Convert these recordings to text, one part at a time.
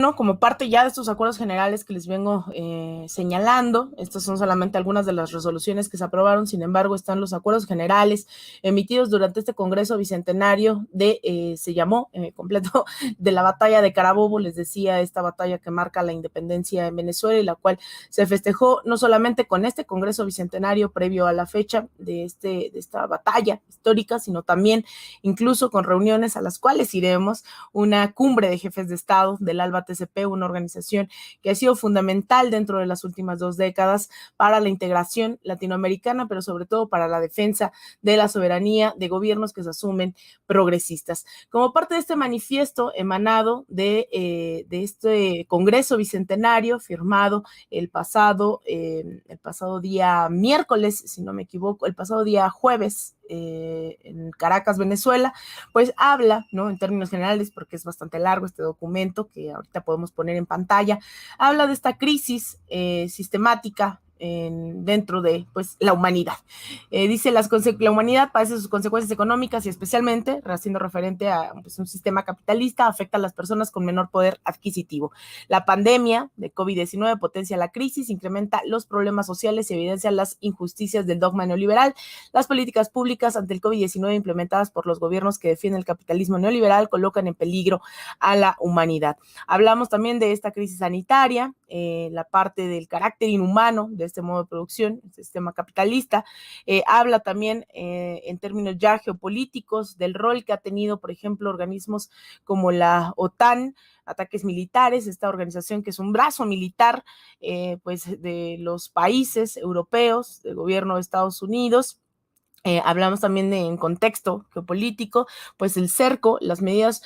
No, como parte ya de estos acuerdos generales que les vengo señalando, estas son solamente algunas de las resoluciones que se aprobaron. Sin embargo, están los acuerdos generales emitidos durante este Congreso Bicentenario se llamó completo, de la batalla de Carabobo. Les decía, esta batalla que marca la independencia en Venezuela y la cual se festejó no solamente con este Congreso Bicentenario previo a la fecha de esta batalla histórica, sino también incluso con reuniones a las cuales iremos, una cumbre de jefes de Estado del ALBA TCP, una organización que ha sido fundamental dentro de las últimas 2 décadas para la integración latinoamericana, pero sobre todo para la defensa de la soberanía de gobiernos que se asumen progresistas. Como parte de este manifiesto emanado de este Congreso Bicentenario, firmado el pasado día miércoles, si no me equivoco, el pasado día jueves, en Caracas, Venezuela, pues habla, ¿no? En términos generales, porque es bastante largo este documento que ahorita podemos poner en pantalla, habla de esta crisis sistemática dentro de pues la humanidad. Dice la humanidad padece sus consecuencias económicas y especialmente, haciendo referente a pues, un sistema capitalista, afecta a las personas con menor poder adquisitivo. La pandemia de COVID-19 potencia la crisis, incrementa los problemas sociales y evidencia las injusticias del dogma neoliberal. Las políticas públicas ante el COVID-19 implementadas por los gobiernos que defienden el capitalismo neoliberal colocan en peligro a la humanidad. Hablamos también de esta crisis sanitaria, la parte del carácter inhumano de este modo de producción, el sistema capitalista. Habla también en términos ya geopolíticos del rol que ha tenido, por ejemplo, organismos como la OTAN, ataques militares, esta organización que es un brazo militar pues de los países europeos, del gobierno de Estados Unidos. Hablamos también en contexto geopolítico, pues el cerco, las medidas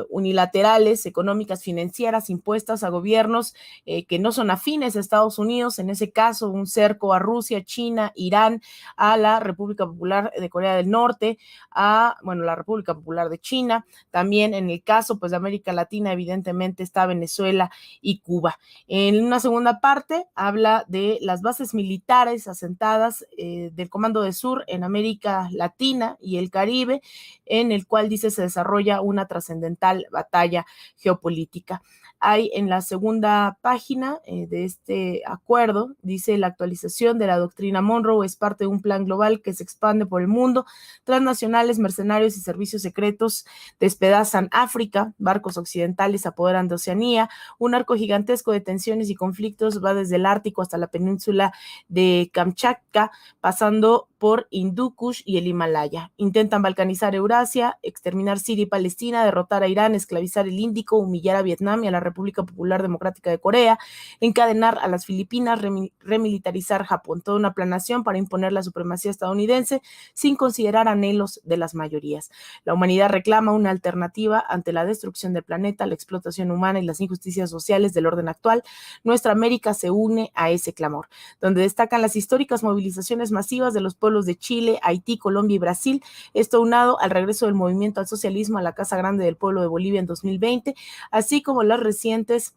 unilaterales, económicas, financieras impuestas a gobiernos que no son afines a Estados Unidos, en ese caso un cerco a Rusia, China, Irán, a la República Popular de Corea del Norte, la República Popular de China, también en el caso pues de América Latina evidentemente está Venezuela y Cuba. En una segunda parte habla de las bases militares asentadas del Comando de Sur en América Latina y el Caribe, en el cual dice se desarrolla una trascendental batalla geopolítica. Hay en la segunda página de este acuerdo, dice la actualización de la doctrina Monroe es parte de un plan global que se expande por el mundo, transnacionales, mercenarios y servicios secretos despedazan África, barcos occidentales apoderan de Oceanía, un arco gigantesco de tensiones y conflictos va desde el Ártico hasta la península de Kamchatka, pasando por Hindú Kush y el Himalaya. Intentan balcanizar Eurasia, exterminar Siria y Palestina, derrotar a Irán, esclavizar el Índico, humillar a Vietnam y a la República Popular Democrática de Corea, encadenar a las Filipinas, remilitarizar Japón. Toda una planación para imponer la supremacía estadounidense sin considerar anhelos de las mayorías. La humanidad reclama una alternativa ante la destrucción del planeta, la explotación humana y las injusticias sociales del orden actual. Nuestra América se une a ese clamor, donde destacan las históricas movilizaciones masivas de los pueblos de Chile, Haití, Colombia y Brasil, esto unado al regreso del movimiento al socialismo a la Casa Grande del Pueblo de Bolivia en 2020, así como los recientes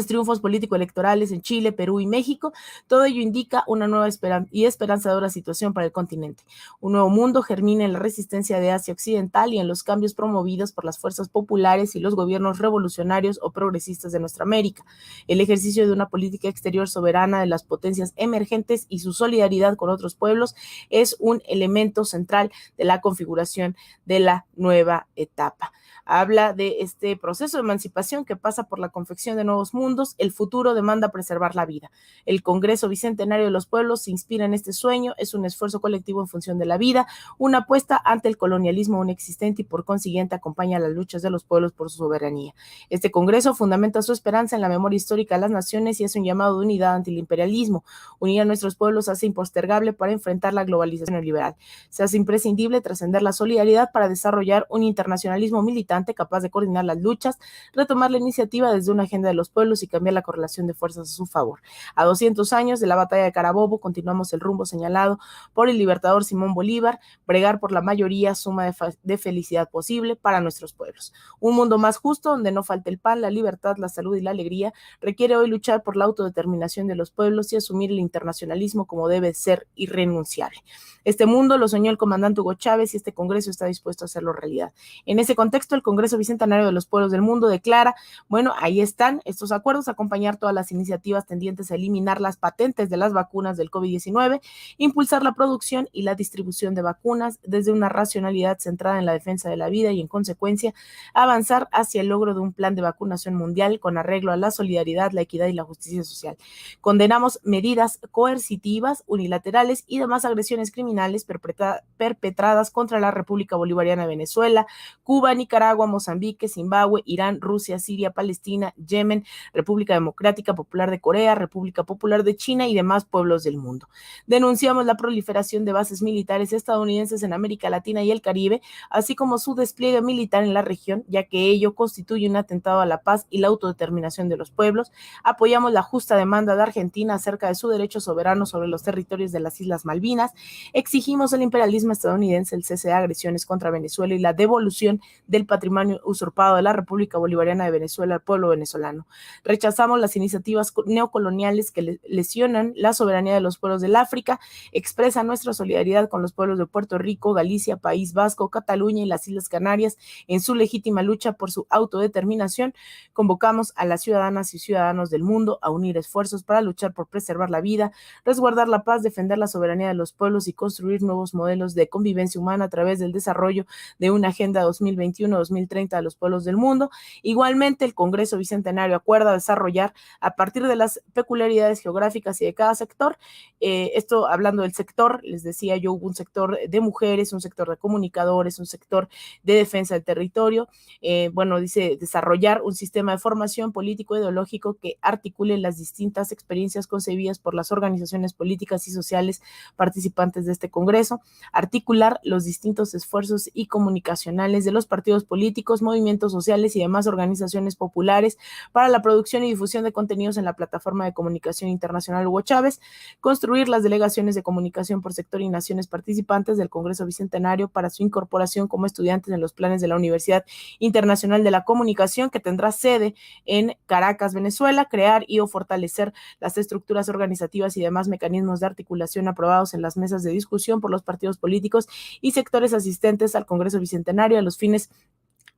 triunfos político-electorales en Chile, Perú y México. Todo ello indica una nueva y esperanzadora situación para el continente. Un nuevo mundo germina en la resistencia de Asia Occidental y en los cambios promovidos por las fuerzas populares y los gobiernos revolucionarios o progresistas de nuestra América. El ejercicio de una política exterior soberana de las potencias emergentes y su solidaridad con otros pueblos es un elemento central de la configuración de la nueva etapa. Habla de este proceso de emancipación que pasa por la confección de nuevos mundos. El futuro demanda preservar la vida. El Congreso Bicentenario de los Pueblos se inspira en este sueño, es un esfuerzo colectivo en función de la vida, una apuesta ante el colonialismo aún existente y por consiguiente acompaña las luchas de los pueblos por su soberanía. Este Congreso fundamenta su esperanza en la memoria histórica de las naciones y es un llamado de unidad ante el imperialismo. Unir a nuestros pueblos hace impostergable para enfrentar la globalización neoliberal. Se hace imprescindible trascender la solidaridad para desarrollar un internacionalismo militante capaz de coordinar las luchas, retomar la iniciativa desde una agenda de los pueblos y cambiar la correlación de fuerzas a su favor. A 200 años de la batalla de Carabobo, continuamos el rumbo señalado por el libertador Simón Bolívar, bregar por la mayoría suma de felicidad posible para nuestros pueblos. Un mundo más justo, donde no falte el pan, la libertad, la salud y la alegría, requiere hoy luchar por la autodeterminación de los pueblos y asumir el internacionalismo como debe ser irrenunciable. Este mundo lo soñó el comandante Hugo Chávez y este Congreso está dispuesto a hacerlo realidad. En ese contexto, el Congreso Bicentenario de los Pueblos del Mundo declara, bueno, ahí están estos acuerdos, acompañar todas las iniciativas tendientes a eliminar las patentes de las vacunas del COVID-19, impulsar la producción y la distribución de vacunas desde una racionalidad centrada en la defensa de la vida y, en consecuencia, avanzar hacia el logro de un plan de vacunación mundial con arreglo a la solidaridad, la equidad y la justicia social. Condenamos medidas coercitivas, unilaterales y demás agresiones criminales perpetradas contra la República Bolivariana de Venezuela, Cuba, Nicaragua, Mozambique, Zimbabue, Irán, Rusia, Siria, Palestina, Yemen, República Democrática Popular de Corea, República Popular de China y demás pueblos del mundo. Denunciamos la proliferación de bases militares estadounidenses en América Latina y el Caribe, así como su despliegue militar en la región, ya que ello constituye un atentado a la paz y la autodeterminación de los pueblos. Apoyamos la justa demanda de Argentina acerca de su derecho soberano sobre los territorios de las Islas Malvinas. Exigimos al imperialismo estadounidense el cese de agresiones contra Venezuela y la devolución del patrimonio usurpado de la República Bolivariana de Venezuela al pueblo venezolano. Rechazamos las iniciativas neocoloniales que lesionan la soberanía de los pueblos del África. Expresa nuestra solidaridad con los pueblos de Puerto Rico, Galicia, País Vasco, Cataluña y las Islas Canarias en su legítima lucha por su autodeterminación. Convocamos a las ciudadanas y ciudadanos del mundo a unir esfuerzos para luchar por preservar la vida, resguardar la paz, defender la soberanía de los pueblos y construir nuevos modelos de convivencia humana a través del desarrollo de una agenda 2021-2030 de los pueblos del mundo. Igualmente, el Congreso Bicentenario acuerda desarrollar, a partir de las peculiaridades geográficas y de cada sector, esto hablando del sector, les decía yo, hubo un sector de mujeres, un sector de comunicadores, un sector de defensa del territorio, dice desarrollar un sistema de formación político-ideológico que articule las distintas experiencias concebidas por las organizaciones políticas y sociales participantes de este Congreso, articular los distintos esfuerzos y comunicacionales de los partidos políticos, movimientos sociales y demás organizaciones populares para la producción y difusión de contenidos en la plataforma de comunicación internacional Hugo Chávez, construir las delegaciones de comunicación por sector y naciones participantes del Congreso Bicentenario para su incorporación como estudiantes en los planes de la Universidad Internacional de la Comunicación, que tendrá sede en Caracas, Venezuela, crear y o fortalecer las estructuras organizativas y demás mecanismos de articulación aprobados en las mesas de discusión por los partidos políticos y sectores asistentes al Congreso Bicentenario a los fines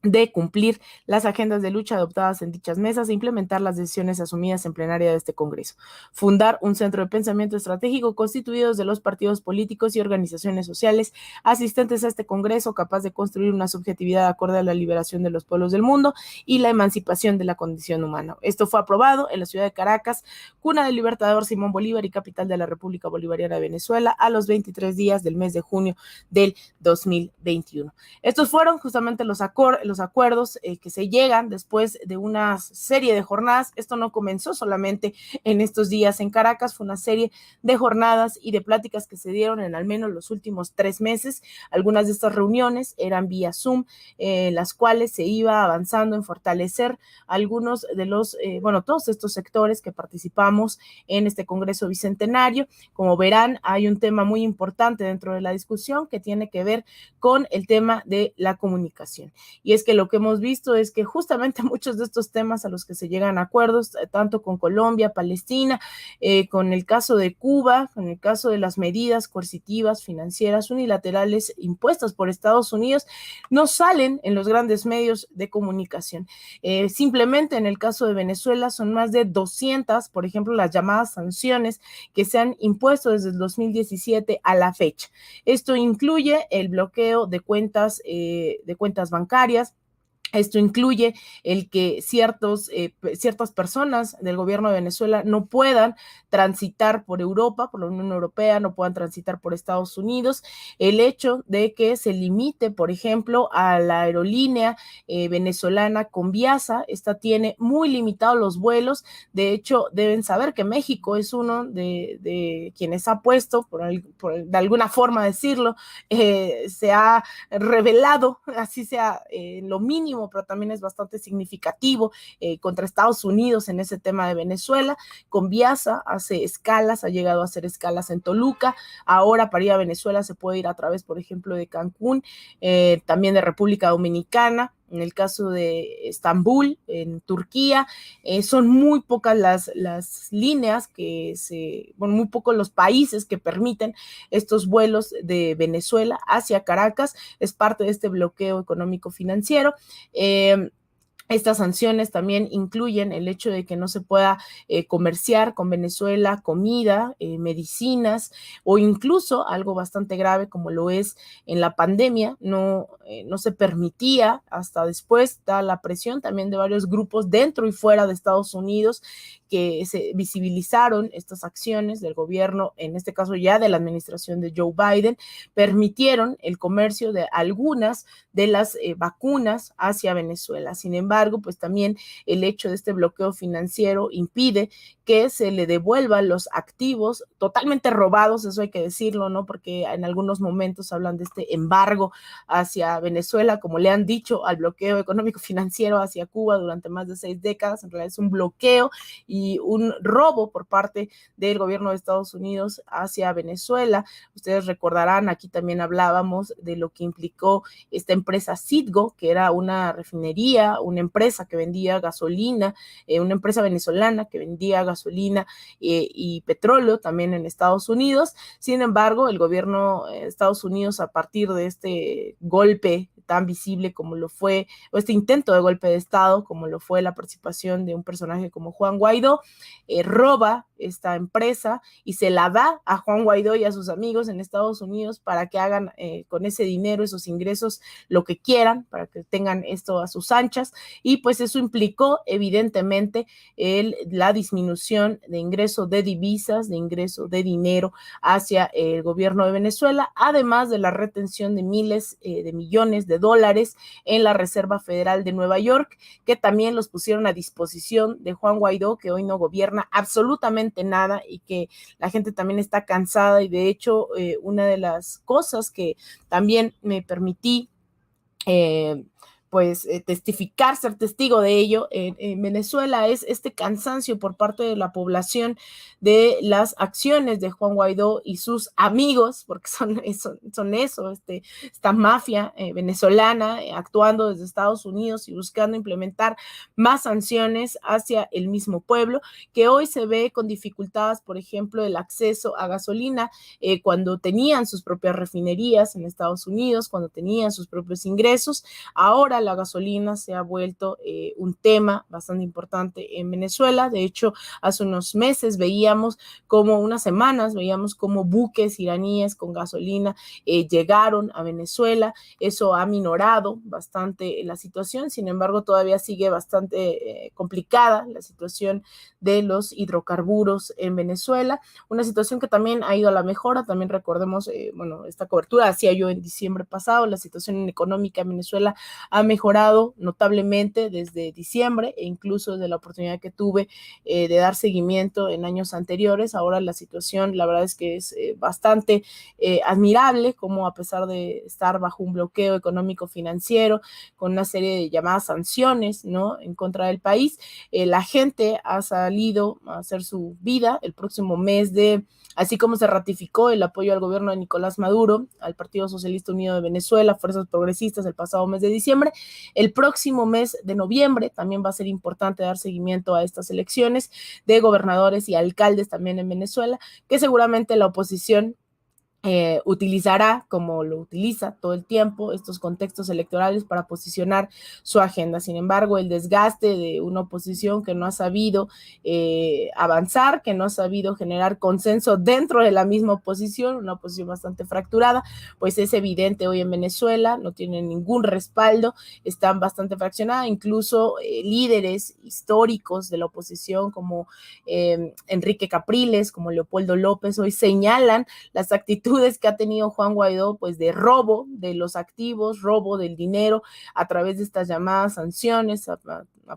de cumplir las agendas de lucha adoptadas en dichas mesas e implementar las decisiones asumidas en plenaria de este Congreso. Fundar un centro de pensamiento estratégico constituido de los partidos políticos y organizaciones sociales asistentes a este Congreso, capaz de construir una subjetividad acorde a la liberación de los pueblos del mundo y la emancipación de la condición humana. Esto fue aprobado en la ciudad de Caracas, cuna del libertador Simón Bolívar y capital de la República Bolivariana de Venezuela, a los 23 días del mes de junio del 2021. Estos fueron justamente los acuerdos que se llegan después de una serie de jornadas. Esto no comenzó solamente en estos días en Caracas, fue una serie de jornadas y de pláticas que se dieron en al menos los últimos 3 meses. Algunas de estas reuniones eran vía Zoom, las cuales se iba avanzando en fortalecer algunos de los, todos estos sectores que participamos en este Congreso Bicentenario. Como verán, hay un tema muy importante dentro de la discusión que tiene que ver con el tema de la comunicación. Y es que lo que hemos visto es que justamente muchos de estos temas a los que se llegan a acuerdos, tanto con Colombia, Palestina, con el caso de Cuba, con el caso de las medidas coercitivas, financieras, unilaterales impuestas por Estados Unidos, no salen en los grandes medios de comunicación. Simplemente en el caso de Venezuela son más de 200, por ejemplo, las llamadas sanciones que se han impuesto desde el 2017 a la fecha. Esto incluye el bloqueo de cuentas bancarias. Esto incluye el que ciertas personas del gobierno de Venezuela no puedan transitar por Europa, por la Unión Europea, no puedan transitar por Estados Unidos. El hecho de que se limite, por ejemplo, a la aerolínea venezolana Conviasa, esta tiene muy limitados los vuelos. De hecho, deben saber que México es uno de quienes ha puesto, de alguna forma decirlo, se ha revelado, así sea lo mínimo, pero también es bastante significativo contra Estados Unidos en ese tema de Venezuela. Conviasa hace escalas, ha llegado a hacer escalas en Toluca. Ahora para ir a Venezuela se puede ir a través, por ejemplo, de Cancún, también de República Dominicana. en el caso de Estambul, en Turquía, son muy pocas las líneas muy pocos los países que permiten estos vuelos de Venezuela hacia Caracas. Es parte de este bloqueo económico financiero. Estas sanciones también incluyen el hecho de que no se pueda comerciar con Venezuela comida, medicinas o incluso algo bastante grave como lo es en la pandemia, no se permitía hasta después, da la presión también de varios grupos dentro y fuera de Estados Unidos que se visibilizaron estas acciones del gobierno, en este caso ya de la administración de Joe Biden, permitieron el comercio de algunas de las vacunas hacia Venezuela. Sin embargo, pues también el hecho de este bloqueo financiero impide que se le devuelvan los activos totalmente robados, eso hay que decirlo, ¿no? Porque en algunos momentos hablan de este embargo hacia Venezuela, como le han dicho al bloqueo económico financiero hacia Cuba durante más de 6 décadas, en realidad es un bloqueo y un robo por parte del gobierno de Estados Unidos hacia Venezuela. Ustedes recordarán, aquí también hablábamos de lo que implicó esta empresa Citgo, que era una refinería, una empresa que vendía gasolina, una empresa venezolana que vendía gasolina y petróleo también en Estados Unidos. Sin embargo, el gobierno de Estados Unidos, a partir de este golpe tan visible como lo fue, o este intento de golpe de Estado, como lo fue la participación de un personaje como Juan Guaidó, roba esta empresa y se la da a Juan Guaidó y a sus amigos en Estados Unidos para que hagan con ese dinero, esos ingresos, lo que quieran, para que tengan esto a sus anchas, y pues eso implicó evidentemente la disminución de ingreso de divisas, de ingreso de dinero hacia el gobierno de Venezuela, además de la retención de miles de millones de dólares en la Reserva Federal de Nueva York, que también los pusieron a disposición de Juan Guaidó, que hoy no gobierna absolutamente nada y que la gente también está cansada. Y de hecho, una de las cosas que también me permití testificar, ser testigo de ello en Venezuela, es este cansancio por parte de la población de las acciones de Juan Guaidó y sus amigos, porque son eso, esta mafia venezolana actuando desde Estados Unidos y buscando implementar más sanciones hacia el mismo pueblo, que hoy se ve con dificultades, por ejemplo, el acceso a gasolina cuando tenían sus propias refinerías en Estados Unidos, cuando tenían sus propios ingresos. Ahora la gasolina se ha vuelto un tema bastante importante en Venezuela. De hecho, hace unos meses unas semanas veíamos como buques iraníes con gasolina llegaron a Venezuela. Eso ha minorado bastante la situación. Sin embargo, todavía sigue bastante complicada la situación de los hidrocarburos en Venezuela. Una situación que también ha ido a la mejora. También recordemos, esta cobertura hacía yo en diciembre pasado. La situación económica en Venezuela ha mejorado notablemente desde diciembre e incluso de la oportunidad que tuve de dar seguimiento en años anteriores. Ahora la situación, la verdad es que es bastante admirable, como a pesar de estar bajo un bloqueo económico financiero, con una serie de llamadas sanciones, ¿no?, en contra del país, la gente ha salido a hacer su vida. El próximo mes así como se ratificó el apoyo al gobierno de Nicolás Maduro, al Partido Socialista Unido de Venezuela, Fuerzas Progresistas, el pasado mes de diciembre, el próximo mes de noviembre también va a ser importante dar seguimiento a estas elecciones de gobernadores y alcaldes también en Venezuela, que seguramente la oposición utilizará, como lo utiliza todo el tiempo, estos contextos electorales para posicionar su agenda. Sin embargo, el desgaste de una oposición que no ha sabido avanzar, que no ha sabido generar consenso dentro de la misma oposición, una oposición bastante fracturada, pues es evidente hoy en Venezuela, no tienen ningún respaldo, están bastante fraccionadas. Incluso líderes históricos de la oposición como Enrique Capriles, como Leopoldo López, hoy señalan las actitudes que ha tenido Juan Guaidó, pues de robo de los activos, robo del dinero a través de estas llamadas sanciones, a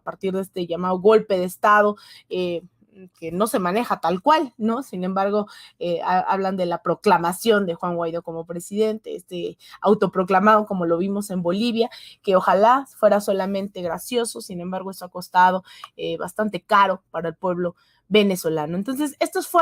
partir de este llamado golpe de Estado, que no se maneja tal cual, ¿no? Sin embargo, hablan de la proclamación de Juan Guaidó como presidente, autoproclamado, como lo vimos en Bolivia, que ojalá fuera solamente gracioso. Sin embargo, eso ha costado bastante caro para el pueblo venezolano. Entonces, estos fueron